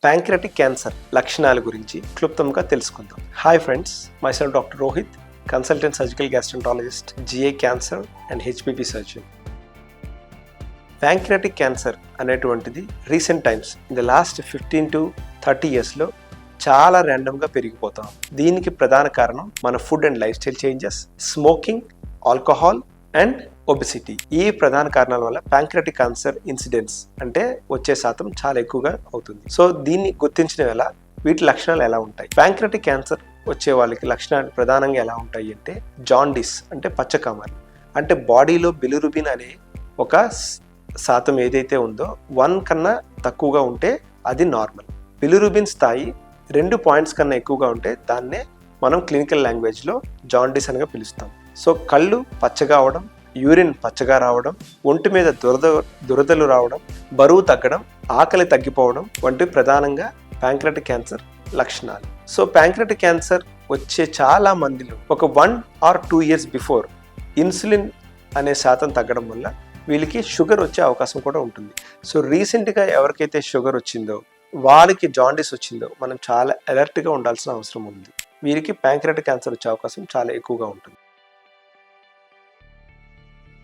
Pancreatic cancer లక్షణాల గురించి క్లుప్తంగా తెలుసుకుందాం. Hi friends, myself doctor Rohit, consultant surgical gastroenterologist, GI cancer and HPB surgeon. Pancreatic cancer అనేటువంటిది recent times in the last 15 to 30 yearsలో చాలా ర్యాండమ్గా పెరిగిపోతాం. దీనికి ప్రధాన కారణం మన food and life style changes, smoking, alcohol and obesity. ఈ ప్రధాన కారణాల వల్ల ప్యాంక్రియాటిక్ క్యాన్సర్ ఇన్సిడెన్స్ అంటే వచ్చే శాతం చాలా ఎక్కువగా అవుతుంది. సో దీన్ని గుర్తించడం ఎలా, వీటి లక్షణాలు ఎలా ఉంటాయి? ప్యాంక్రియాటిక్ క్యాన్సర్ వచ్చే వాళ్ళకి లక్షణాలు ప్రధానంగా ఎలా ఉంటాయి అంటే జాండిస్ అంటే పచ్చకామాలు, అంటే బాడీలో బిలిరుబిన్ అనే ఒక శాతం ఏదైతే ఉందో 1 కన్నా తక్కువగా ఉంటే అది నార్మల్. బిలిరుబిన్ స్థాయి 2 points కన్నా ఎక్కువగా ఉంటే దాన్నే మనం క్లినికల్ లాంగ్వేజ్లో జాండిస్ అనగా పిలుస్తాం. సో కళ్ళు పచ్చగా అవడం, యూరిన్ పచ్చగా రావడం, ఒంటి మీద దురదలు రావడం, బరువు తగ్గడం, ఆకలి తగ్గిపోవడం వంటివి ప్రధానంగా ప్యాంక్రియాటిక్ క్యాన్సర్ లక్షణాలు. సో ప్యాంక్రియాటిక్ క్యాన్సర్ వచ్చే చాలా మందిలో ఒక 1 or 2 years బిఫోర్ ఇన్సులిన్ అనే శాతం తగ్గడం వల్ల వీళ్ళకి షుగర్ వచ్చే అవకాశం కూడా ఉంటుంది. సో రీసెంట్గా ఎవరికైతే షుగర్ వచ్చిందో, వాళ్ళకి జాండిస్ వచ్చిందో మనం చాలా అలర్ట్గా ఉండాల్సిన అవసరం ఉంది. వీరికి ప్యాంక్రియాటిక్ క్యాన్సర్ వచ్చే అవకాశం చాలా ఎక్కువగా ఉంటుంది.